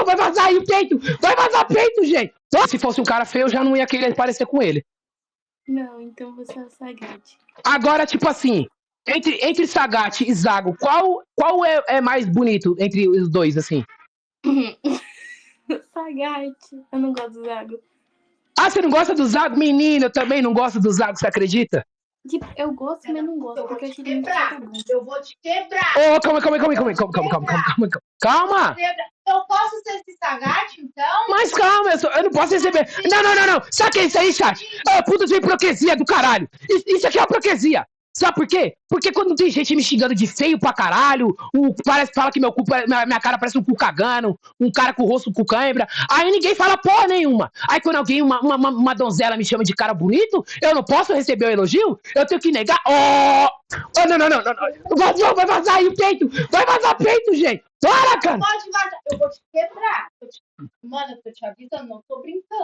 Vai vazar aí o peito! Vai vazar peito, gente! Se fosse um cara feio, eu já não ia querer parecer com ele. Não, então você é o Sagat. Agora, tipo assim, entre Sagat e Zago, qual é mais bonito entre os dois, assim? Sagat. Eu não gosto do Zago. Ah, você não gosta do Zago? Menina, eu também não gosto do Zago, você acredita? Tipo, eu gosto, mas não gosto, porque eu achei ele muito vagabundo. Eu vou te quebrar. Ô, calma. Calma! Eu posso ser esse Sagat, então? Mas calma, eu não posso receber. Não. Sabe o que é isso aí, chat? É puta de hipocrisia do caralho. Isso aqui é hipocrisia. Sabe por quê? Porque quando tem gente me xingando de feio pra caralho, fala que minha cara parece um cu cagando, um cara com o rosto com cãibra, aí ninguém fala porra nenhuma. Aí quando alguém, uma donzela me chama de cara bonito, eu não posso receber o elogio? Eu tenho que negar? Não. Vai vazar aí o peito! Vai vazar peito, gente! Para, cara! Pode vazar. Eu vou te quebrar. Mano, eu tô te avisando, não tô brincando.